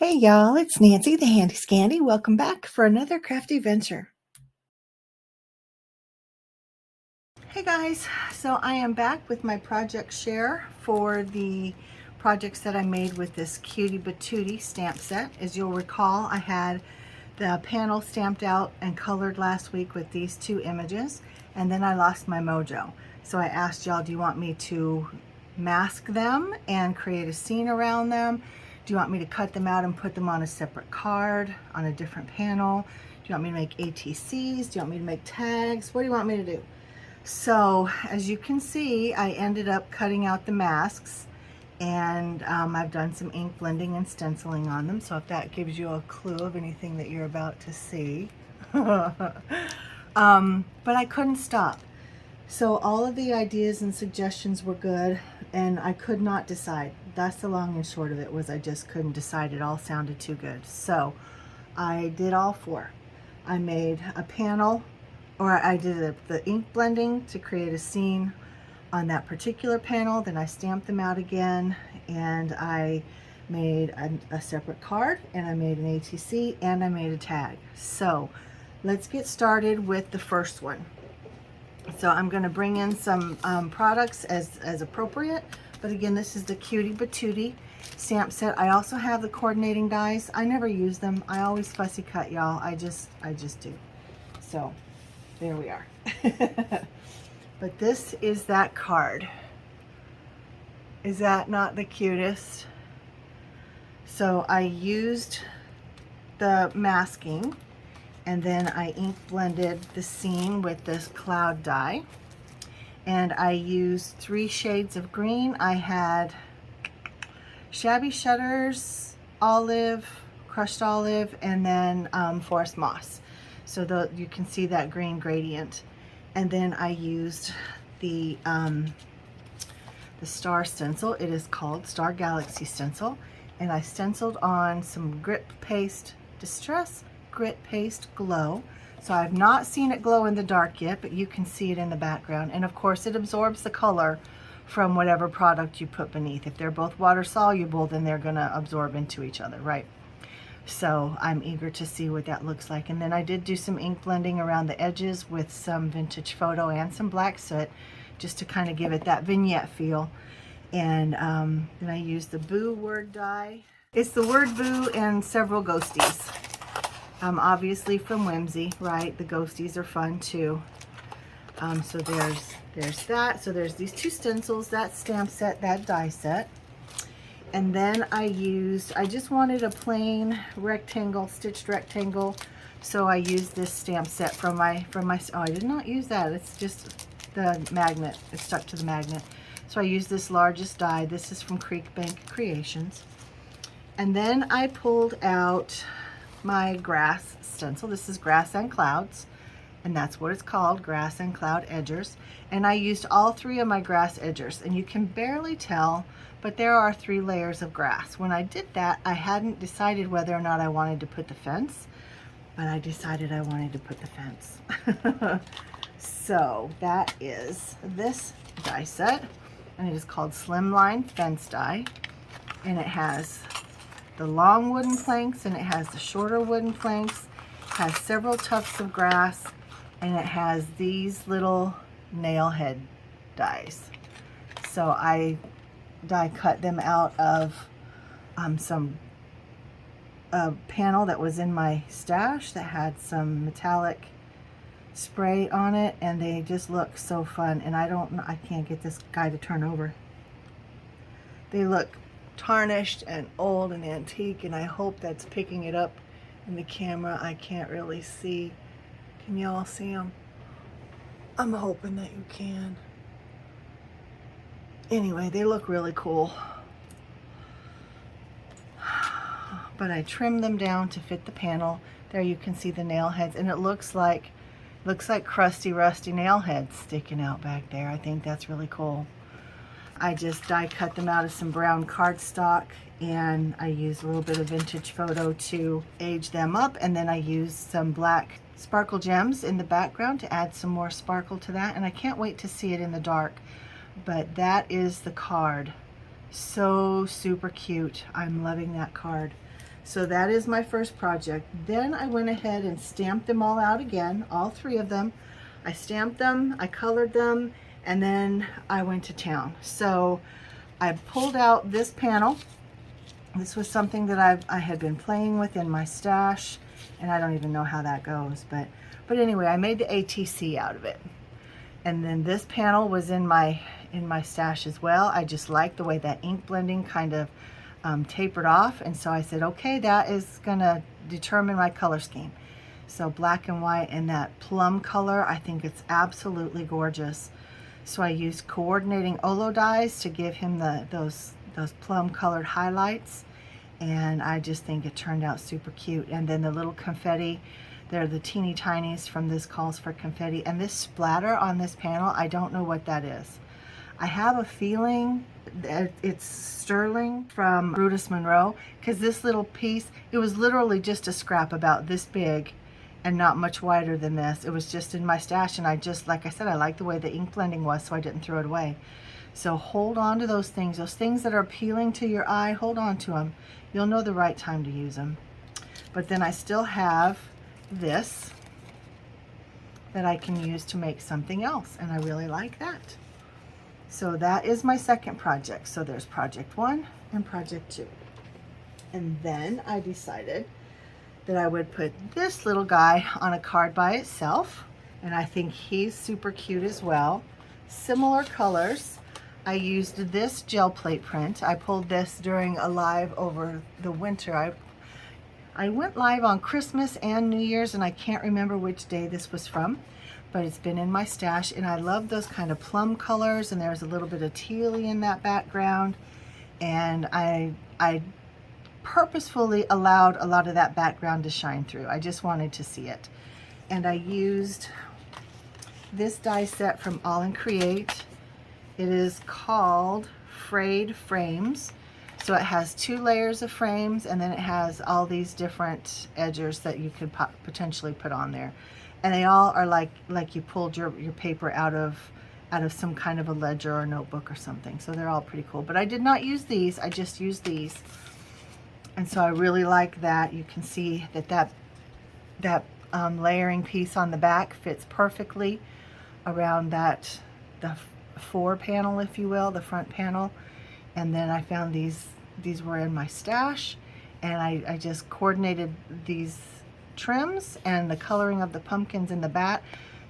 Hey y'all, it's Nancy the Handy Scandy. Welcome back for another crafty venture. Hey guys, so I am back with my project share for the projects that I made with this Cutie Batootie stamp set. As you'll recall, I had the panel stamped out and colored last week with these two images, and then I lost my mojo. So I asked y'all, do you want me to mask them and create a scene around them? Do you want me to cut them out and put them on a separate card on a different panel? Do you want me to make ATCs? Do you want me to make tags? What do you want me to do? So as you can see, I ended up cutting out the masks, and I've done some ink blending and stenciling on them. So if that gives you a clue of anything that you're about to see. But I couldn't stop. So all of the ideas and suggestions were good, and I could not decide. That's the long and short of it, was I just couldn't decide. It all sounded too good. So I did all four. I made a panel, or I did the ink blending to create a scene on that particular panel. Then I stamped them out again, and I made a separate card, and I made an ATC, and I made a tag. So let's get started with the first one. So I'm going to bring in some products as appropriate. But again, this is the Cutie Batootie stamp set. I also have the coordinating dies. I never use them. I always fussy cut, y'all. I just do. So there we are. But this is that card. Is that not the cutest? So I used the masking, and then I ink blended the scene with this cloud die, and I used 3 shades of green. I had Shabby Shutters, Olive, Crushed Olive, and then Forest Moss. So you can see that green gradient. And then I used the star stencil. It is called Star Galaxy stencil, and I stenciled on some Grit Paste Distress Grit Paste Glow. So I've not seen it glow in the dark yet, but you can see it in the background. And of course it absorbs the color from whatever product you put beneath. If they're both water soluble, then they're gonna absorb into each other, right? So I'm eager to see what that looks like. And then I did do some ink blending around the edges with some vintage photo and some black soot, just to kind of give it that vignette feel. And then I used the Boo word die. It's the word Boo and several ghosties. Obviously from Whimsy, right? The ghosties are fun too. So there's that. So there's these 2 stencils, that stamp set, that die set. And then I just wanted a plain rectangle, stitched rectangle. So I used this stamp set from my, oh, I did not use that. It's just the magnet. It's stuck to the magnet. So I used this largest die. This is from Creek Bank Creations. And then I pulled out my grass stencil. This is Grass and Clouds, and that's what it's called, Grass and Cloud Edgers. And I used all 3 of my grass edgers, and you can barely tell, but there are 3 layers of grass. When I did that, I hadn't decided whether or not I wanted to put the fence, but I decided I wanted to put the fence. So that is this die set, and it is called Slimline Fence Die, and it has the long wooden planks, and it has the shorter wooden planks. It has several tufts of grass, and it has these little nail head dies. So I die cut them out of some panel that was in my stash that had some metallic spray on it, and they just look so fun. And I can't get this guy to turn over. They look tarnished and old and antique, and I hope that's picking it up in the camera. I can't really see. Can y'all see them? I'm hoping that you can. Anyway, they look really cool. But I trimmed them down to fit the panel. There you can see the nail heads, and it looks like crusty, rusty nail heads sticking out back there. I think that's really cool. I just die cut them out of some brown cardstock, and I used a little bit of vintage photo to age them up, and then I used some black sparkle gems in the background to add some more sparkle to that, and I can't wait to see it in the dark. But that is the card. So super cute. I'm loving that card. So that is my first project. Then I went ahead and stamped them all out again, all 3 of them. I stamped them, I colored them, and then I went to town. So I pulled out this panel. This was something that I had been playing with in my stash, and I don't even know how that goes, but anyway, I made the ATC out of it. And then this panel was in my stash as well. I just liked the way that ink blending kind of tapered off, and so I said, okay, that is gonna determine my color scheme. So black and white and that plum color, I think it's absolutely gorgeous. So I used coordinating Olo dyes to give him those plum colored highlights, and I just think it turned out super cute. And then the little confetti, they're the teeny tinies from This Calls for Confetti, and this splatter on this panel, I don't know what that is. I have a feeling that it's sterling from Brutus Monroe, because this little piece, it was literally just a scrap about this big and not much wider than this. It was just in my stash, and I just, like I said, I like the way the ink blending was, so I didn't throw it away. So hold on to those things that are appealing to your eye, hold on to them. You'll know the right time to use them. But then I still have this that I can use to make something else, and I really like that. So that is my second project. So there's project 1 and project 2. And then I decided that I would put this little guy on a card by itself, and I think he's super cute as well. Similar colors. I used this gel plate print. I pulled this during a live over the winter. I went live on Christmas and New Year's, and I can't remember which day this was from, but it's been in my stash, and I love those kind of plum colors, and there's a little bit of tealy in that background, and I purposefully allowed a lot of that background to shine through. I just wanted to see it. And I used this die set from All in Create. It is called Frayed Frames. So it has 2 layers of frames, and then it has all these different edgers that you could potentially put on there. And they all are like you pulled your paper out of some kind of a ledger or notebook or something. So they're all pretty cool. But I did not use these, I just used these. And so I really like that. You can see that layering piece on the back fits perfectly around the 4 panel, if you will, the front panel. And then I found these were in my stash, and I just coordinated these trims and the coloring of the pumpkins in the back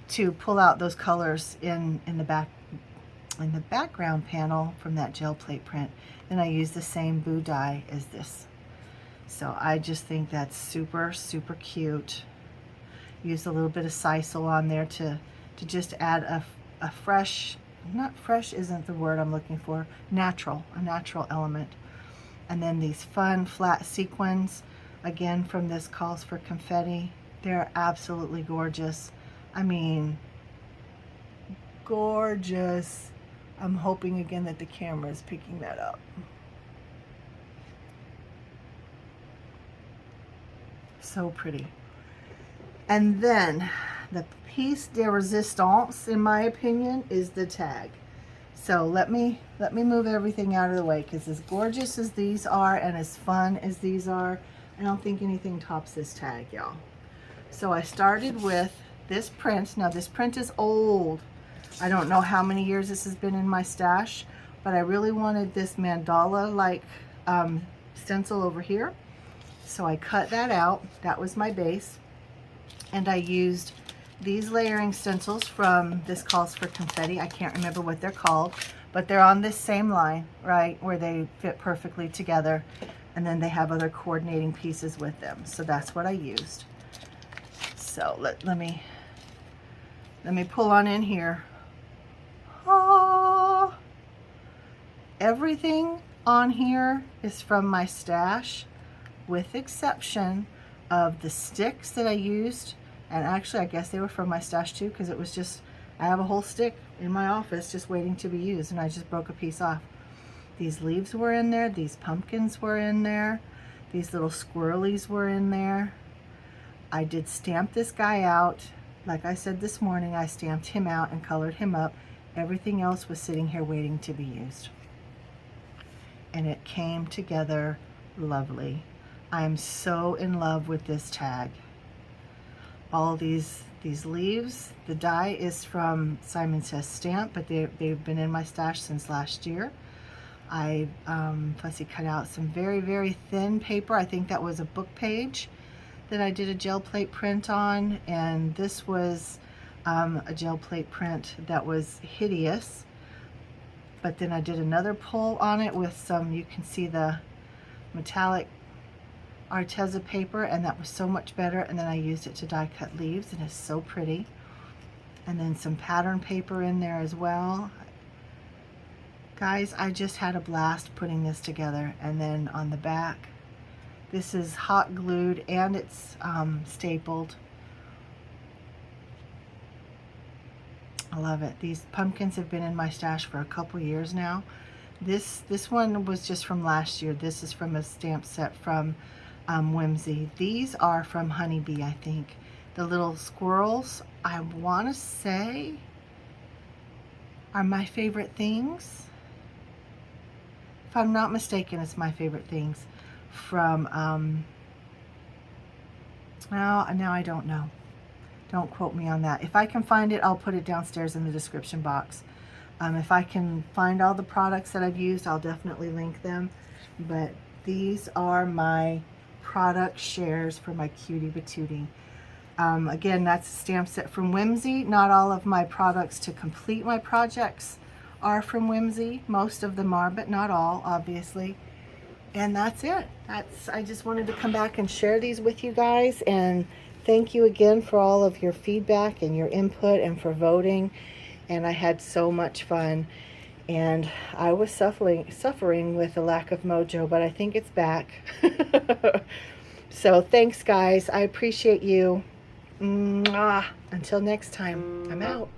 to pull out those colors in the background panel from that gel plate print. Then I used the same Boo die as this. So I just think that's super, super cute. Used a little bit of sisal on there to just add a fresh, not fresh isn't the word I'm looking for, a natural element. And then these fun flat sequins, again from This Calls for Confetti. They're absolutely gorgeous. I mean, gorgeous. I'm hoping again that the camera is picking that up. So pretty. And then the piece de resistance, in my opinion, is the tag. So let me move everything out of the way, because as gorgeous as these are and as fun as these are, I don't think anything tops this tag, y'all. So I started with this print. Now this print is old. I don't know how many years this has been in my stash, but I really wanted this mandala-like stencil over here. So I cut that out. That was my base. And I used these layering stencils from This Calls for Confetti. I can't remember what they're called, but they're on this same line, right, where they fit perfectly together. And then they have other coordinating pieces with them. So that's what I used. So let me pull on in here. Oh, everything on here is from my stash, with exception of the sticks that I used. And actually, I guess they were from my stash too, because it was just, I have a whole stick in my office just waiting to be used, and I just broke a piece off. These leaves were in there, these pumpkins were in there, these little squirrelies were in there. I did stamp this guy out. Like I said this morning, I stamped him out and colored him up. Everything else was sitting here waiting to be used. And it came together lovely. I'm so in love with this tag. All these leaves, the die is from Simon Says Stamp, but they've been in my stash since last year. I fussy cut out some very, very thin paper. I think that was a book page that I did a gel plate print on, and this was a gel plate print that was hideous. But then I did another pull on it with some, you can see the metallic Arteza paper, and that was so much better. And then I used it to die cut leaves, and it's so pretty. And then some pattern paper in there as well. Guys, I just had a blast putting this together. And then on the back, this is hot glued and it's stapled. I love it. These pumpkins have been in my stash for a couple years now. This one was just from last year. This is from a stamp set from Whimsy. These are from Honeybee, I think. The little squirrels, I want to say, are my favorite things. If I'm not mistaken, it's my favorite things from, now I don't know. Don't quote me on that. If I can find it, I'll put it downstairs in the description box. If I can find all the products that I've used, I'll definitely link them. But these are my product shares for my Cutie Batootie. Again, that's a stamp set from Whimsy. Not all of my products to complete my projects are from Whimsy. Most of them are, but not all, obviously. And that's it. I just wanted to come back and share these with you guys, and thank you again for all of your feedback and your input and for voting. And I had so much fun, and I was suffering with a lack of mojo, but I think it's back. So thanks, guys. I appreciate you. Mwah. Until next time, I'm out.